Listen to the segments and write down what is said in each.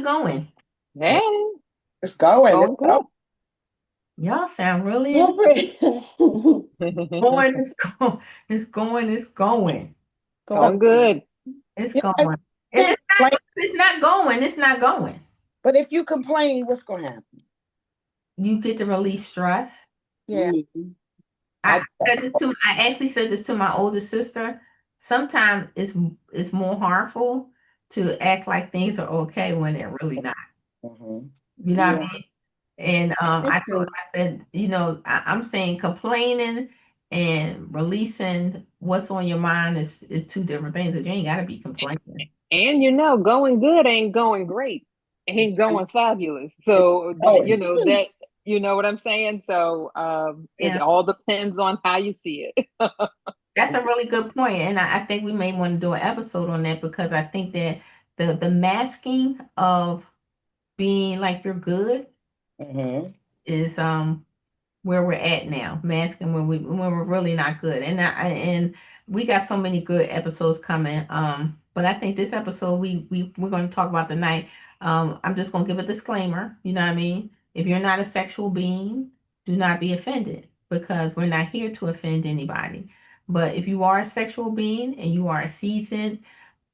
it going? Hey, It's going. It's going going. good. Y'all sound really in Well, pretty going, it's going, it's going, it's going. Well, Going good. It's you guys going. If can't it's not, complain. if it's not going, it's not going. But if you complain, what's going to happen? You get to release stress. Yeah, I I I actually said this to my older sister. Sometimes it's more harmful to act like things are okay when they're really not. hmm You know what yeah, I mean? And it's true. I said, I'm saying complaining and releasing what's on your mind is two different things. That you ain't got to be complaining. And going good ain't going great. Ain't going fabulous. it's So going. that you know what I'm saying? So it Yeah, all depends on how you see it. that's a really good point, and I think we may want to do an episode on that because I think that the masking of being like you're good hmm is where we're at now, masking when we're really not good. And we got so many good episodes coming. But I think this episode we're going to talk about tonight. I'm just going to give a disclaimer. You know what I mean? If you're not a sexual being, do not be offended because we're not here to offend anybody. But if you are a sexual being and you are a seasoned,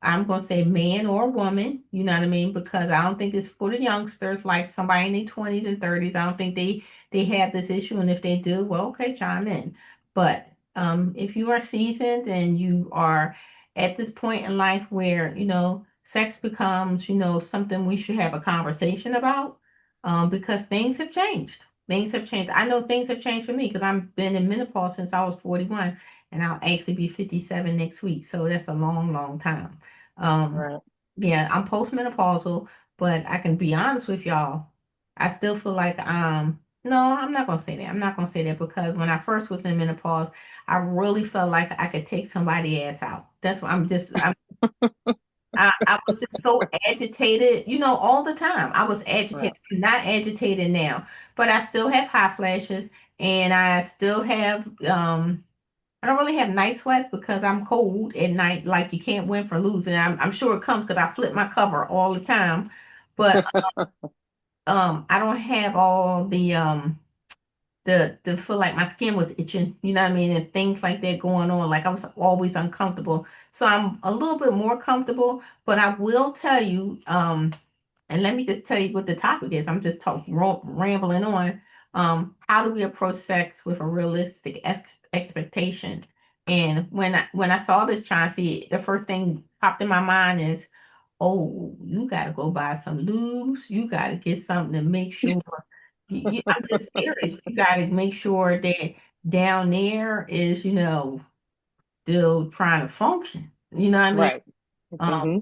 I'm gonna say man or woman, you know what I mean? Because I don't think it's for the youngsters, like somebody in their 20s and 30s. I don't think they have this issue, and if they do, well, okay, chime in. But if you are seasoned and you are at this point in life where sex becomes something we should have a conversation about, because things have changed. Things have changed. I know things have changed for me because I've been in menopause since I was 41, and I'll actually be 57 next week. So that's a long, long time. Um, Right. yeah, I'm postmenopausal, but I can be honest with y'all. I still feel like no, I'm not gonna say that. I'm not gonna say that because when I first was in menopause, I really felt like I could take somebody's ass out. That's what I was just so agitated, all the time. I was Right. agitated. I'm not agitated now, but I still have hot flashes and I still have I don't really have night sweats because I'm cold at night, like you can't win for losing. I'm sure it comes because I flip my cover all the time. But I don't have all the feel like my skin was itching, you know what I mean, and things like that going on. Like I was always uncomfortable. So I'm a little bit more comfortable, but I will tell you, and let me just tell you what the topic is. I'm just rambling on. How do we approach sex with a realistic expectation? And when I saw this Chauncey, the first thing popped in my mind is, oh, you got to go buy some lubes. You got to get something to make sure. I'm just serious. You got to make sure that down there is, still trying to function. You know what I mean? Right. Um, hmm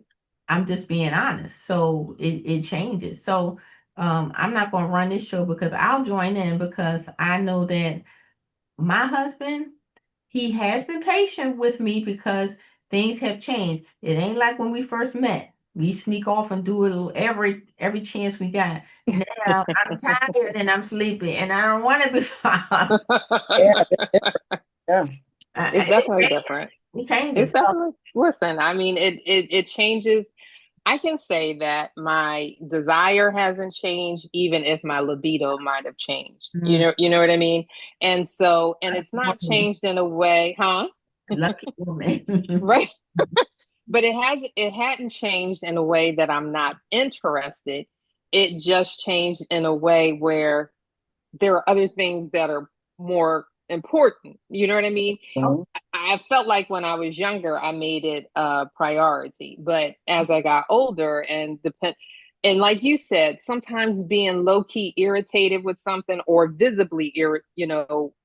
I'm just being honest. So it changes. So I'm not going to run this show because I'll join in because I know that my husband, he has been patient with me because things have changed. It ain't like when we first met. We sneak off and do it every chance we got. Now I'm tired and I'm sleepy and I don't want to be found. Yeah, yeah. It's It definitely changes. different. It It's changes. definitely, listen, I mean, it changes. I can say that my desire hasn't changed, even if my libido might have changed. Mm, You know what I mean? And so, and it's not woman. changed in a way, huh? Lucky woman. Right? But it hadn't changed in a way that I'm not interested. It just changed in a way where there are other things that are more important. You know what I mean? Oh, Mhm. I felt like when I was younger, I made it a priority. But as I got older and like you said, sometimes being low key irritated with something or visibly irritated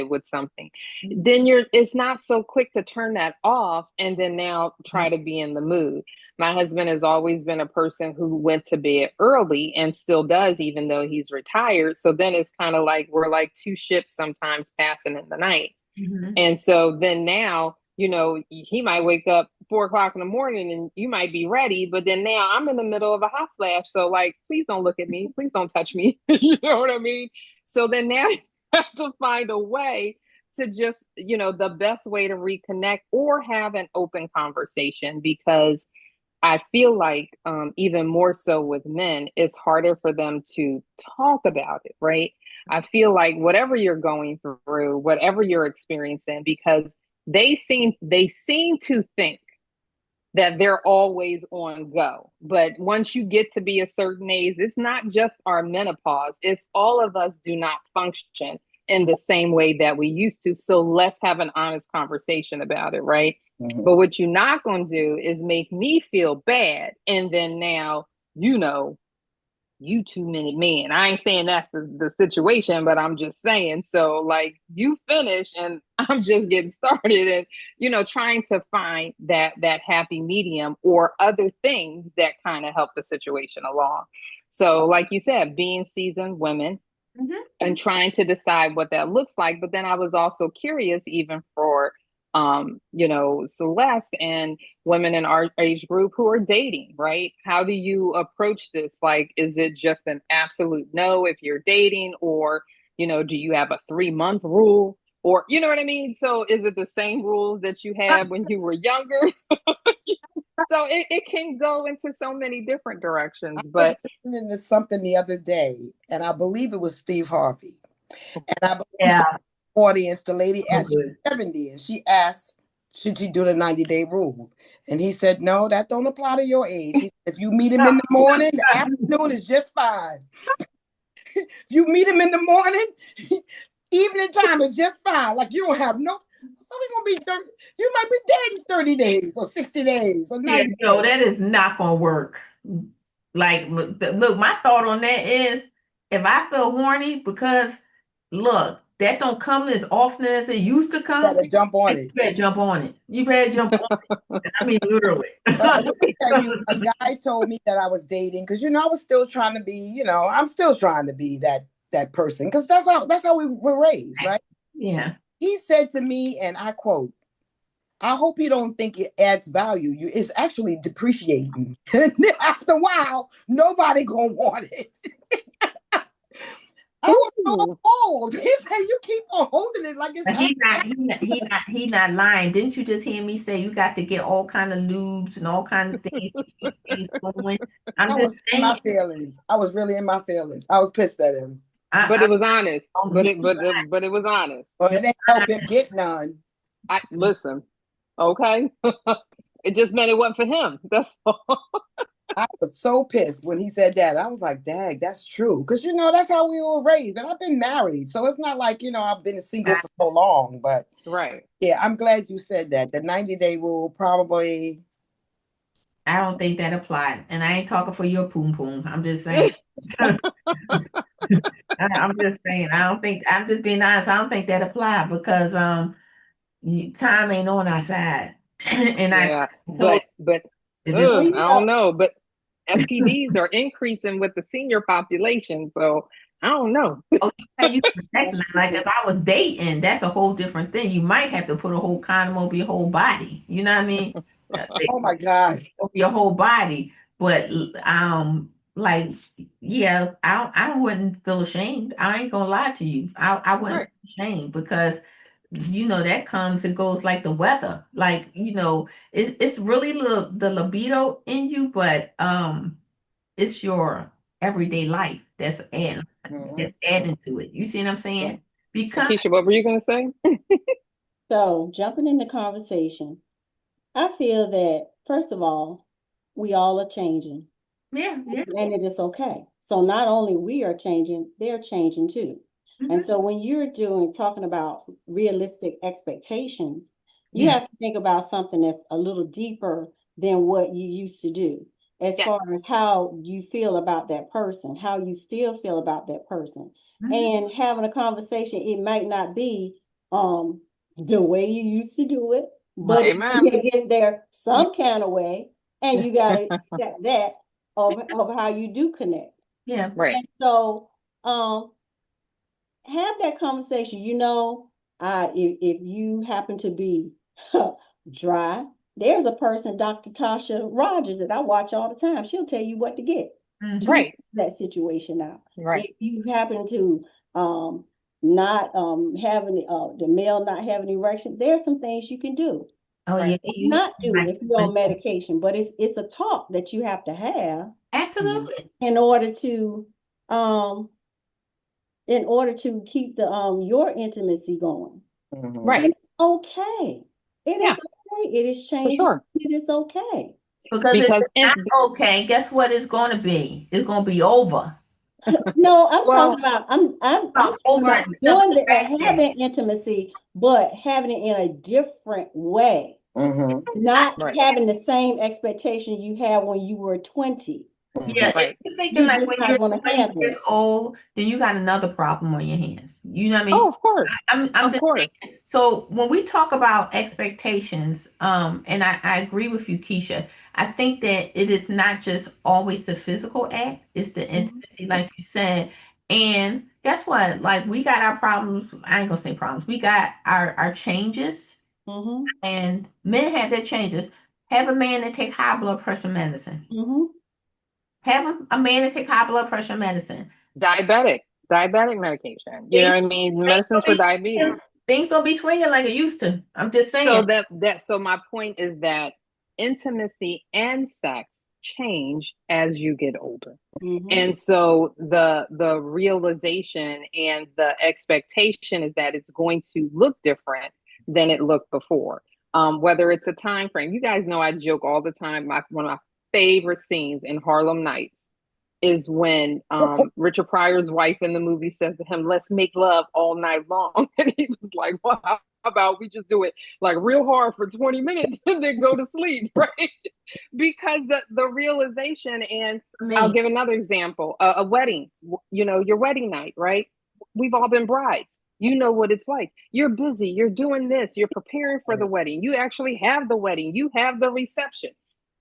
with something, then it's not so quick to turn that off and then now try to be in the mood. My husband has always been a person who went to bed early and still does, even though he's retired. So then it's kind of like we're like two ships sometimes passing in the night. mhm. And so then now, he might wake up 4 o'clock in the morning and you might be ready, but then now I'm in the middle of a hot flash. So like, please don't look at me. Please don't touch me. You know what I mean? So then now you have to find a way to just, the best way to reconnect or have an open conversation because I feel like even more so with men, it's harder for them to talk about it, right? I feel like whatever you're going through, whatever you're experiencing, because they seem to think that they're always on go. But once you get to be a certain age, it's not just our menopause, it's all of us do not function in the same way that we used to. So let's have an honest conversation about it, right? Mhm. But what you're not going to do is make me feel bad. And then now, you know, you 2 minute man. I ain't saying that's the situation, but I'm just saying. So, like, you finish and I'm just getting started, and trying to find that happy medium or other things that kind of help the situation along. So, like you said, being seasoned women Mm-hmm. and trying to decide what that looks like. But then I was also curious, even for Celeste and women in our age group who are dating, right? How do you approach this? Like, is it just an absolute no if you're dating, or do you have a 3 month rule? Or you know what I mean? So is it the same rules that you had when you were younger? So it can go into so many different I directions, was but listening to something the other day, and I believe it was Steve Harvey. And I believe Yeah. from the audience, the lady So asked, she's good. 70, and she asked, should she do the 90-day rule? And he said, no, that don't apply to your age. He said, if you meet him in the morning, the afternoon is just fine. If you meet him in the morning, evening time is just fine. Like you don't have no, are we gonna be 30? You might be dating 30 days or 60 days or Yeah, 90 no, days. that is not gonna work. Like, look, my thought on that is, if I feel horny because, look, that don't come as often as it used to come, Better jump on you it. better jump on it. You better jump on it. I mean, literally. But I will tell you, a guy told me that I was dating because I was still trying to be, I'm still trying to be that person because that's how we were raised, right? Yeah. He said to me, and I quote, "I hope you don't think it adds value. It's actually depreciating. After a while, nobody gonna want it." I was so ooh, old. He said, "You keep on holding it like it's." But he not lying. Didn't you just hear me say you got to get all kind of lubes and all kind of things to keep things going? I'm I just was in my saying. feelings. I was really in my feelings. I was pissed at him. but I, it was honest. I But he, it was honest. Well, it didn't help him get none. I listen. Okay. It just meant it wasn't for him. That's all. I was so pissed when he said that. I was like, dang, that's true. Because, that's how we were raised. And I've been married. So it's not like, I've been single for so long. But Right. yeah, I'm glad you said that. The 90-day rule probably. I don't think that applied. And I ain't talking for your poom poom. I'm just saying. I'm just saying. I don't think. I'm just being honest. I don't think that applied because time ain't on our side. And I Yeah. told But if it, Well, I you don't know, know. But STDs are increasing with the senior population. So I don't know. oh, that's that's not like true. if I was dating, that's a whole different thing. You might have to put a whole condom over your whole body. You know what I mean? Oh my God. Over your whole body. But like, yeah, I wouldn't feel ashamed. I ain't gonna lie to you. I wouldn't Right. feel ashamed because that comes and goes like the weather. Like, it's really the libido in you, but it's your everyday life Mhm. that's adding to it. You see what I'm saying? Because Keisha, what were you gonna say? So, jumping in the conversation, I feel that, first of all, we all are changing, yeah, yeah. and it is okay. So, not only we are changing, they're changing too. And Hmm. so, when you're talking about realistic expectations, you Yeah. have to think about something that's a little deeper than what you used to do, as Yes. far as how you feel about that person, how you still feel about that person. Hmm. And having a conversation, it might not be um the way you used to do it, but Right. Amen. it get there some kind of way, and you got to accept that of how you do connect. Yeah. Right. And so, have that conversation. If you happen to be dry, there's a person, Dr. Tasha Rogers, that I watch all the time. She'll tell you what to get Hmm. to Right. that situation out. Right. If you happen to not have any the male not have an erection, there's some things you can do. Oh yeah, Right. you Not do like if you're on medication, but it's a talk that you have to have Mhm. absolutely. in order to um keep the your intimacy going. Mhm. Right. And it's okay. It is Yeah, okay. It is for changing. sure. It is okay. Because if Because it's not okay, guess what it's going to be? It's going to be over. No, I'm talking well, about I'm About talking over about and simple doing the fact. having intimacy, but having it in a different way. Mhm. Not right, having the same expectation you had when you were 20. Yeah, Mhm. if right. you're thinking You're like just when not you're going to 20 have years that. old, then you got another problem on your hands. You know what I Oh, mean? of course. I'm Of just course. saying. So when we talk about expectations, and I agree with you, Keisha. I think that it is not just always the physical act; it's the Mhm, intimacy, like you said. And guess what? Like we got our problems. I ain't gonna say problems. We got our changes, mhm, and men have their changes. Have a man that take high blood pressure medicine. mhm. Have a man that take high blood pressure medicine. Diabetic, diabetic medication. You know Things, what I mean? things Medicines don't for be diabetes. swinging, things don't be swinging like it used to. I'm just saying. So my point is that intimacy and sex change as you get older. Mhm. And so the realization and the expectation is that it's going to look different than it looked before. Whether it's a time frame, you guys know I joke all the time. One of my favorite scenes in Harlem Nights is when Richard Pryor's wife in the movie says to him, "Let's make love all night long," and he was like, "Well, how about we just do it like real hard for 20 minutes and then go to sleep?" Right? Because the realization, and For I'll me, give another example: a wedding. You know, your wedding night, right? We've all been brides. You know what it's like. You're busy. You're doing this. You're preparing for the wedding. You actually have the wedding. You have the reception.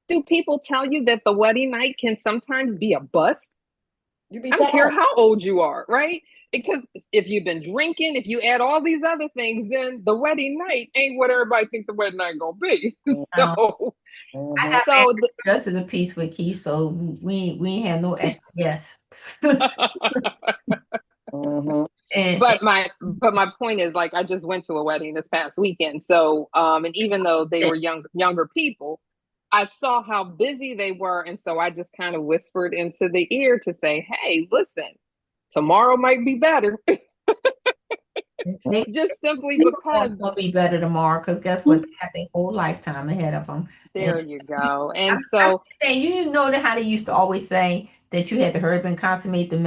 Do people tell you that the wedding night can sometimes be a bust? You be I don't care tired. how old you are, right? Because if you've been drinking, if you add all these other things, then the wedding night ain't what everybody think the wedding night gonna be. um, So, I Mhm. have asked so the, the rest of the piece with Keith, so we ain't have no extra yes. Mhm. and but my point is, like, I just went to a wedding this past weekend. So and even though they were younger people, I saw how busy they were, and so I just kind of whispered into the ear to say, "Hey, listen, tomorrow might be better." they Just simply you know because it's gonna be better tomorrow because guess what? They have their whole lifetime ahead of them. And there you go. I'm, And I'm so saying you know that how they used to always say that you had to hurry up and consummate the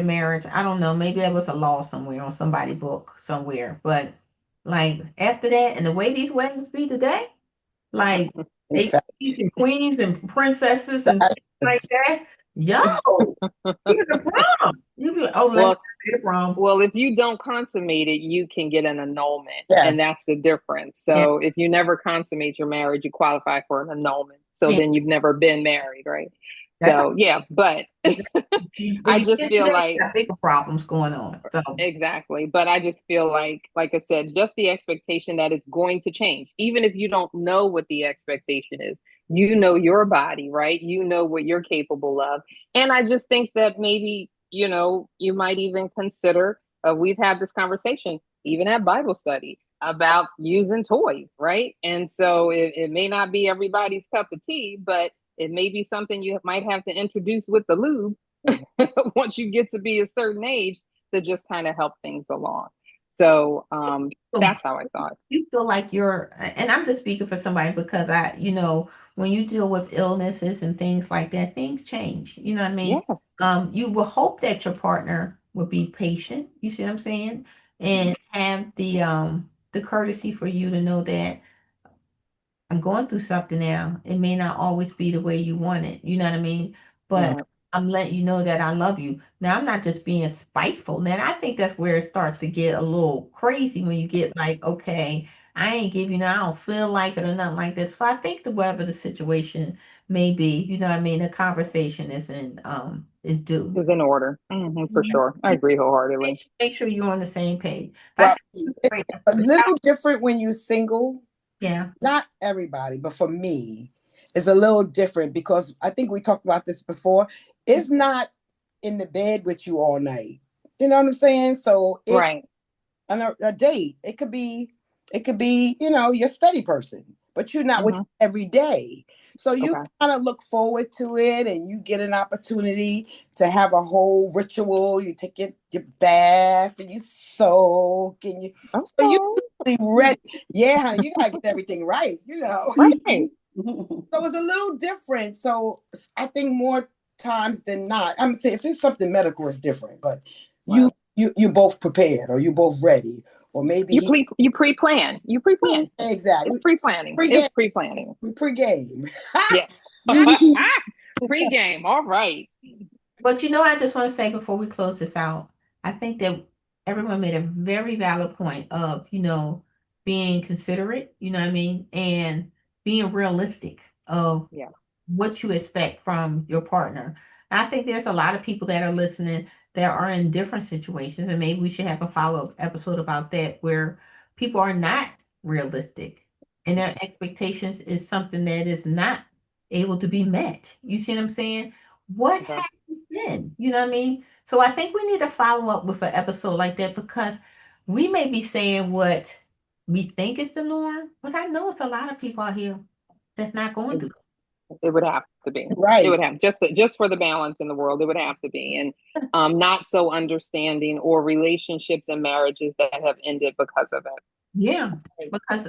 marriage. I don't know. Maybe that was a law somewhere on somebody's book somewhere. But like after that, and the way these weddings be today, like In they fact, kings and queens and princesses and that things like is that. Yo, even the prom. You be like, oh, let me well, go to the prom. if you don't consummate it, you can get an annulment, and yes. that's the difference. Yeah, So if you never consummate your marriage, you qualify for an annulment. So yeah. then you've never been married, right? That's how So yeah, but if I you just get feel today, you like got bigger problems going on. So exactly. But I just feel like I said, just the expectation that it's going to change, even if you don't know what the expectation is. You know your body, right? You know what you're capable of. And I just think that maybe, you might even consider, we've had this conversation even at Bible study about using toys, right? And so it may not be everybody's cup of tea, but it may be something you might have to introduce with the lube once you get to be a certain age to just kind of help things along. So so that's how I thought. you feel like you're, and I'm just speaking for somebody because when you deal with illnesses and things like that, things change. You know what I mean? Yes. You will hope that your partner will be patient. You see what I'm saying? And have the courtesy for you to know that I'm going through something now. It may not always be the way you want it. You know what I mean? But Yeah. I'm letting you know that I love you. Now, I'm not just being spiteful. Now, I think that's where it starts to get a little crazy when you get like, okay, I ain't giving you, I don't feel like it or nothing like that. So I think that whatever the situation may be, you know what I mean? The conversation is due. Is in order. For Mhm. sure. I agree wholeheartedly. Make sure you're on the same page. But I Well, think it's a it's great a episode. little different when you're single. Yeah. Not everybody, but for me, it's a little different because I think we talked about this before. It's not in the bed with you all night. You know what I'm saying? So it Right. on a date, it could be, your steady person. but you're not with Mhm. every day. So you Okay. kind of look forward to it, and you get an opportunity to have a whole ritual. You take your bath and you soak and you so you Okay. really ready. Yeah, honey, you gotta get everything right, you know. Right. So it's a little different. So I think more times than not, I'm saying if it's something medical, it's different. But Right. you both prepared, or you both ready, or maybe he You pre-plan. You pre-plan. It's exactly pre-planning. pre-game. It's pre-planning. Pre-game. Yes. Pre-game. All right. But I just want to say before we close this out, I think that everyone made a very valid point of, being considerate, you know what I mean, and being realistic of Yeah. what you expect from your partner. I think there's a lot of people that are listening that are in different situations, and maybe we should have a follow-up episode about that where people are not realistic and their expectations is something that is not able to be met. You see what I'm saying? What Okay. happens then? You know what I mean? So I think we need to follow up with an episode like that because we may be saying what we think is the norm, but I know it's a lot of people out here that's not going through. It would have to be. It Right. would have just for the balance in the world. It would have to be, and not so understanding or relationships and marriages that have ended because of Yeah, it. because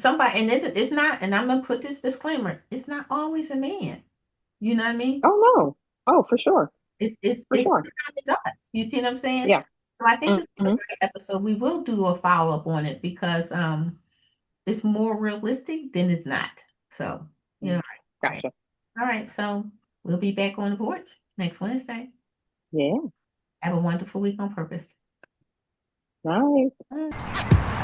somebody, and it's not, and I'm gonna put this disclaimer: it's not always a man. You know what I mean? Oh no. Oh, for sure. For It's sure. sometimes us. You see what I'm saying? Yeah. So I think this is a Hmm. great episode. We will do a follow up on it because it's more realistic than it's not. So yeah, all right, Gotcha. all right. So we'll be back on the porch next Wednesday. Yeah. Have a wonderful week on purpose. Nice. All right.